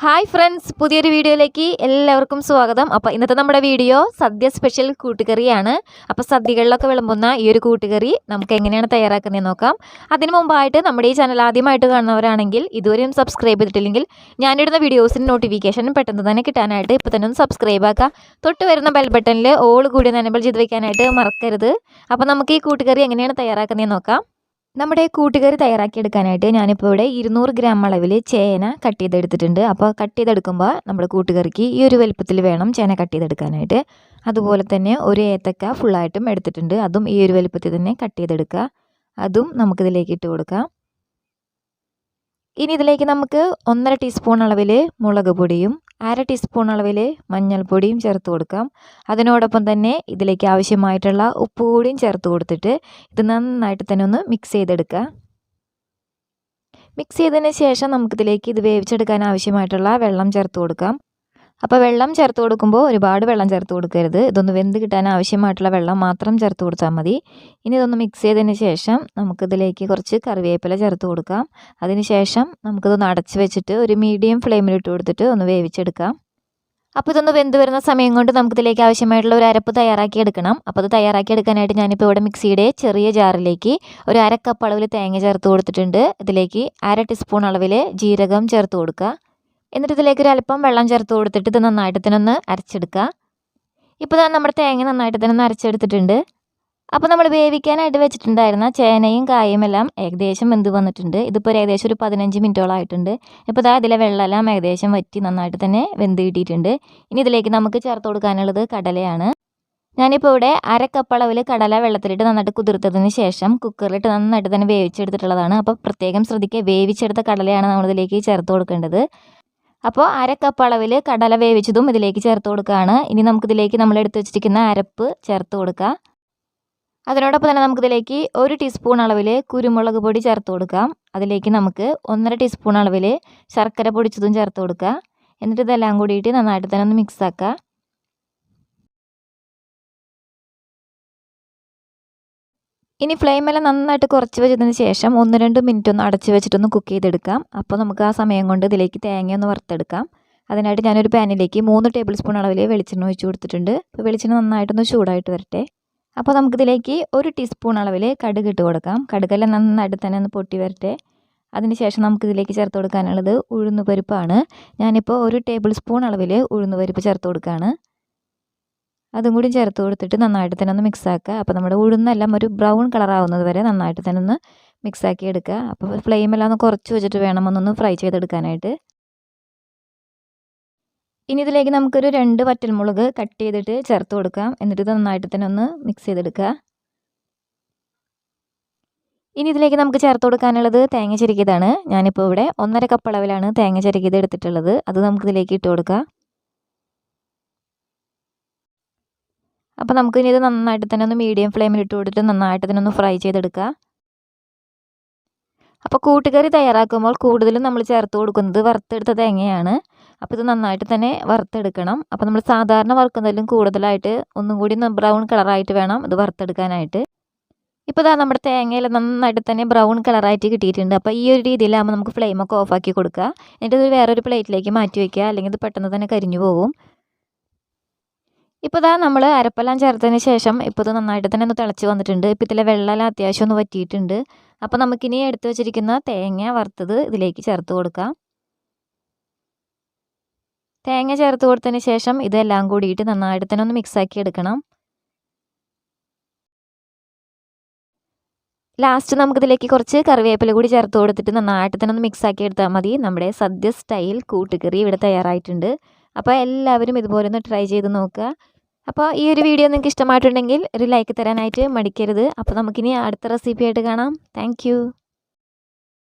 Hi friends, പുതിയൊരു വീഡിയോയിലേക്ക് എല്ലാവർക്കും സ്വാഗതം. അപ്പോൾ ഇന്നത്തെ നമ്മുടെ വീഡിയോ സദ്യ സ്പെഷ്യൽ കൂട്ടുകറിയാണ്. അപ്പോൾ സദ്യകളിലൊക്കെ വിളമ്പുന്ന ഈ ഒരു കൂട്ടുകറി നമുക്ക് എങ്ങനെയാണ് തയ്യാറാക്കുന്നത് നോക്കാം. അതിന് മുമ്പായിട്ട് നമ്മുടെ ഈ ചാനൽ ആദ്യമായിട്ട് കാണുന്നവരാണെങ്കിൽ ഇതുവരെയും സബ്സ്ക്രൈബ് ചെയ്തിട്ടില്ലെങ്കിൽ ഞാനിടുന്ന വീഡിയോസിന് നോട്ടിഫിക്കേഷൻ പെട്ടെന്ന് തന്നെ കിട്ടാനായിട്ട് ഇപ്പോൾ തന്നെ ഒന്ന് സബ്സ്ക്രൈബ് ആക്കുക. തൊട്ട് വരുന്ന ബെൽ ബട്ടണിൽ ഓൾ കൂടി എനേബിൾ ചെയ്ത് വെക്കാനായിട്ട് മറക്കരുത്. അപ്പോൾ നമുക്ക് ഈ കൂട്ടുകറി എങ്ങനെയാണ് തയ്യാറാക്കുന്നത് നോക്കാം. നമ്മുടെ കൂട്ടുകറി തയ്യാറാക്കിയെടുക്കാനായിട്ട് ഞാനിപ്പോൾ ഇവിടെ 200 ഗ്രാം അളവിൽ ചേന കട്ട് ചെയ്തെടുത്തിട്ടുണ്ട്. അപ്പോൾ കട്ട് ചെയ്തെടുക്കുമ്പോൾ നമ്മുടെ കൂട്ടുകറിക്ക് ഈ ഒരു വലുപ്പത്തിൽ വേണം ചേന കട്ട് ചെയ്തെടുക്കാനായിട്ട്. അതുപോലെ തന്നെ ഒരു ഏത്തക്ക ഫുള്ളായിട്ടും എടുത്തിട്ടുണ്ട്. അതും ഈ ഒരു വലുപ്പത്തിൽ തന്നെ കട്ട് ചെയ്തെടുക്കുക. അതും നമുക്കിതിലേക്ക് ഇട്ട് കൊടുക്കാം. ഇനി ഇതിലേക്ക് നമുക്ക് 1.5 ടീസ്പൂൺ അളവിൽ മുളക് പൊടിയും 1/2 ടീസ്പൂൺ അളവിൽ മഞ്ഞൾപ്പൊടിയും ചേർത്ത് കൊടുക്കാം. അതിനോടൊപ്പം തന്നെ ഇതിലേക്ക് ആവശ്യമായിട്ടുള്ള ഉപ്പ് കൂടിയും ചേർത്ത് കൊടുത്തിട്ട് ഇത് നന്നായിട്ട് തന്നെ ഒന്ന് മിക്സ് ചെയ്തെടുക്കുക. മിക്സ് ചെയ്തതിന് ശേഷം നമുക്കിതിലേക്ക് ഇത് വേവിച്ചെടുക്കാൻ ആവശ്യമായിട്ടുള്ള വെള്ളം ചേർത്ത് കൊടുക്കാം. അപ്പോൾ വെള്ളം ചേർത്ത് കൊടുക്കുമ്പോൾ ഒരുപാട് വെള്ളം ചേർത്ത് കൊടുക്കരുത്. ഇതൊന്ന് വെന്ത് കിട്ടാൻ ആവശ്യമായിട്ടുള്ള വെള്ളം മാത്രം ചേർത്ത് കൊടുത്താൽ മതി. ഇനി ഇതൊന്ന് മിക്സ് ചെയ്തതിന് ശേഷം നമുക്കിതിലേക്ക് കുറച്ച് കറിവേപ്പില ചേർത്ത് കൊടുക്കാം. അതിന് ശേഷം നമുക്കിതൊന്ന് അടച്ച് വെച്ചിട്ട് ഒരു മീഡിയം ഫ്ലെയിമിലിട്ട് കൊടുത്തിട്ട് ഒന്ന് വേവിച്ചെടുക്കാം. അപ്പോൾ ഇതൊന്ന് വെന്ത് വരുന്ന സമയം കൊണ്ട് നമുക്കിതിലേക്ക് ആവശ്യമായിട്ടുള്ള ഒരു അരപ്പ് തയ്യാറാക്കി എടുക്കണം. അപ്പോൾ അത് തയ്യാറാക്കി എടുക്കാനായിട്ട് ഞാനിപ്പോൾ ഇവിടെ മിക്സിയുടെ ചെറിയ ജാറിലേക്ക് ഒരു 1/2 കപ്പ് അളവിൽ തേങ്ങ ചേർത്ത് കൊടുത്തിട്ടുണ്ട്. ഇതിലേക്ക് 1/2 ടീസ്പൂൺ അളവിൽ ജീരകം ചേർത്ത് കൊടുക്കുക. എന്നിട്ട് ഇതിലേക്ക് ഒരു അല്പം വെള്ളം ചേർത്ത് കൊടുത്തിട്ട് ഇത് നന്നായിട്ട് തന്നെ ഒന്ന് അരച്ചെടുക്കുക. ഇപ്പോൾ നമ്മുടെ തേങ്ങ നന്നായിട്ട് തന്നെ ഒന്ന് അരച്ചെടുത്തിട്ടുണ്ട്. അപ്പോൾ നമ്മൾ വേവിക്കാനായിട്ട് വെച്ചിട്ടുണ്ടായിരുന്ന ചേനയും കായും എല്ലാം ഏകദേശം വെന്ത് വന്നിട്ടുണ്ട്. ഇതിപ്പോൾ ഏകദേശം ഒരു 15 മിനിറ്റോളം ആയിട്ടുണ്ട്. ഇപ്പോൾ ഇതിലെ വെള്ളമെല്ലാം ഏകദേശം വറ്റി നന്നായിട്ട് തന്നെ വെന്ത് കിട്ടിയിട്ടുണ്ട്. ഇനി ഇതിലേക്ക് നമുക്ക് ചേർത്ത് കൊടുക്കാനുള്ളത് കടലയാണ്. ഞാനിപ്പോൾ ഇവിടെ 1/2 കപ്പ് അളവിൽ കടല വെള്ളത്തിലിട്ട് നന്നായിട്ട് കുതിർത്തതിന് ശേഷം കുക്കറിലിട്ട് നന്നായിട്ട് തന്നെ വേവിച്ചെടുത്തിട്ടുള്ളതാണ്. അപ്പോൾ പ്രത്യേകം ശ്രദ്ധിക്കുക, വേവിച്ചെടുത്ത കടലയാണ് നമ്മളിതിലേക്ക് ചേർത്ത് കൊടുക്കേണ്ടത്. അപ്പോൾ 1/2 കപ്പ് അളവിൽ കടല വേവിച്ചതും ഇതിലേക്ക് ചേർത്ത് കൊടുക്കുകയാണ്. ഇനി നമുക്കിതിലേക്ക് നമ്മൾ എടുത്ത് വെച്ചിരിക്കുന്ന അരപ്പ് ചേർത്ത് കൊടുക്കുക. അതിനോടൊപ്പം തന്നെ നമുക്കിതിലേക്ക് 1 ടീസ്പൂൺ അളവിൽ കുരുമുളക് പൊടി ചേർത്ത് കൊടുക്കാം. അതിലേക്ക് നമുക്ക് 1.5 ടീസ്പൂൺ അളവിൽ ശർക്കര പൊടിച്ചതും ചേർത്ത് കൊടുക്കുക. എന്നിട്ട് ഇതെല്ലാം കൂടിയിട്ട് നന്നായിട്ട് തന്നെ ഒന്ന് മിക്സ് ആക്കുക. ഇനി ഫ്ലെയിമെല്ലാം നന്നായിട്ട് കുറച്ച് വെച്ചതിന് ശേഷം 1-2 മിനിറ്റ് ഒന്ന് അടച്ച് വെച്ചിട്ടൊന്ന് കുക്ക് ചെയ്തെടുക്കാം. അപ്പോൾ നമുക്ക് ആ സമയം കൊണ്ട് ഇതിലേക്ക് തേങ്ങ ഒന്ന് വറുത്തെടുക്കാം. അതിനായിട്ട് ഞാനൊരു പാനിലേക്ക് 3 ടേബിൾ സ്പൂൺ അളവിൽ വെളിച്ചെണ്ണ ഒഴിച്ച് കൊടുത്തിട്ടുണ്ട്. അപ്പോൾ വെളിച്ചെണ്ണ നന്നായിട്ടൊന്ന് ചൂടായിട്ട് വരട്ടെ. അപ്പോൾ നമുക്കിതിലേക്ക് 1 ടീസ്പൂൺ അളവിൽ കടുക് ഇട്ട് കൊടുക്കാം. കടുകെല്ലാം നന്നായിട്ട് തന്നെ ഒന്ന് പൊട്ടി വരട്ടെ. അതിനുശേഷം നമുക്കിതിലേക്ക് ചേർത്ത് കൊടുക്കാനുള്ളത് ഉഴുന്നുപരിപ്പാണ്. ഞാനിപ്പോൾ 1 ടേബിൾ സ്പൂൺ അളവിൽ ഉഴുന്നുപരിപ്പ് ചേർത്ത് കൊടുക്കുകയാണ്. അതും കൂടി ചേർത്ത് കൊടുത്തിട്ട് നന്നായിട്ട് തന്നെ ഒന്ന് മിക്സ് ആക്കുക. അപ്പോൾ നമ്മുടെ ഉഴുന്നെല്ലാം ഒരു ബ്രൗൺ കളർ ആവുന്നത് വരെ നന്നായിട്ട് തന്നെ ഒന്ന് മിക്സ് ആക്കി എടുക്കുക. അപ്പോൾ ഫ്ലെയിമെല്ലാം ഒന്ന് കുറച്ച് വെച്ചിട്ട് വേണം ഒന്നൊന്ന് ഫ്രൈ ചെയ്തെടുക്കാനായിട്ട്. ഇനി ഇതിലേക്ക് നമുക്കൊരു 2 വറ്റൽമുളക് കട്ട് ചെയ്തിട്ട് ചേർത്ത് കൊടുക്കാം. എന്നിട്ട് ഇത് നന്നായിട്ട് തന്നെ ഒന്ന് മിക്സ് ചെയ്തെടുക്കുക. ഇനി ഇതിലേക്ക് നമുക്ക് ചേർത്ത് കൊടുക്കാനുള്ളത് തേങ്ങ ചിരകിയതാണ്. ഞാനിപ്പോൾ ഇവിടെ 1.5 കപ്പ് അളവിലാണ് തേങ്ങ ചിരകിയത് എടുത്തിട്ടുള്ളത്. അത് നമുക്കിതിലേക്ക് ഇട്ട് കൊടുക്കാം. അപ്പോൾ നമുക്കിനി ഇത് നന്നായിട്ട് തന്നെ ഒന്ന് മീഡിയം ഫ്ലെയിമിൽ ഇട്ട് കൊടുത്തിട്ട് നന്നായിട്ട് തന്നെ ഒന്ന് ഫ്രൈ ചെയ്തെടുക്കുക. അപ്പോൾ കൂട്ടുകറി തയ്യാറാക്കുമ്പോൾ കൂടുതലും നമ്മൾ ചേർത്ത് കൊടുക്കുന്നത് വറുത്തെടുത്ത തേങ്ങയാണ്. അപ്പോൾ ഇത് നന്നായിട്ട് തന്നെ വറുത്തെടുക്കണം. അപ്പോൾ നമ്മൾ സാധാരണ വറുക്കുന്നതിലും കൂടുതലായിട്ട് ഒന്നും കൂടി ബ്രൗൺ കളറായിട്ട് വേണം ഇത് വറുത്തെടുക്കാനായിട്ട്. ഇപ്പോൾ നമ്മുടെ തേങ്ങയിൽ നന്നായിട്ട് തന്നെ ബ്രൗൺ കളറായിട്ട് കിട്ടിയിട്ടുണ്ട്. അപ്പോൾ ഈ ഒരു രീതിയിലാകുമ്പോൾ നമുക്ക് ഫ്ലെയിമൊക്കെ ഓഫാക്കി കൊടുക്കുക. എന്നിട്ട് ഇത് വേറൊരു പ്ലേറ്റിലേക്ക് മാറ്റി വയ്ക്കുക, അല്ലെങ്കിൽ ഇത് പെട്ടെന്ന് തന്നെ കരിഞ്ഞു പോകും. ഇപ്പോൾ നമ്മൾ അരപ്പെല്ലാം ചേർത്തതിന് ശേഷം ഇപ്പോൾ ഇത് നന്നായിട്ട് തന്നെ ഒന്ന് തിളച്ച് വന്നിട്ടുണ്ട്. ഇപ്പോൾ ഇതിലെ വെള്ളമെല്ലാം അത്യാവശ്യം ഒന്ന് വറ്റിയിട്ടുണ്ട്. അപ്പോൾ നമുക്കിനി എടുത്ത് വെച്ചിരിക്കുന്ന തേങ്ങ വറുത്തത് ഇതിലേക്ക് ചേർത്ത് കൊടുക്കാം. തേങ്ങ ചേർത്ത് കൊടുത്തതിന് ശേഷം ഇതെല്ലാം കൂടിയിട്ട് നന്നായിട്ട് തന്നെ ഒന്ന് മിക്സാക്കി എടുക്കണം. ലാസ്റ്റ് നമുക്കിതിലേക്ക് കുറച്ച് കറിവേപ്പില കൂടി ചേർത്ത് കൊടുത്തിട്ട് നന്നായിട്ട് തന്നെ ഒന്ന് മിക്സാക്കി എടുത്താൽ മതി. നമ്മുടെ സദ്യ സ്റ്റൈൽ കൂട്ടുകറി ഇവിടെ തയ്യാറായിട്ടുണ്ട്. അപ്പോൾ എല്ലാവരും ഇതുപോലെ ഒന്ന് ട്രൈ ചെയ്ത് നോക്കുക. അപ്പോൾ ഈ ഒരു വീഡിയോ നിങ്ങൾക്ക് ഇഷ്ടമായിട്ടുണ്ടെങ്കിൽ ഒരു ലൈക്ക് തരാനായിട്ട് മടിക്കരുത്. അപ്പോൾ നമുക്കിനി അടുത്ത റെസിപ്പി ആയിട്ട് കാണാം. താങ്ക്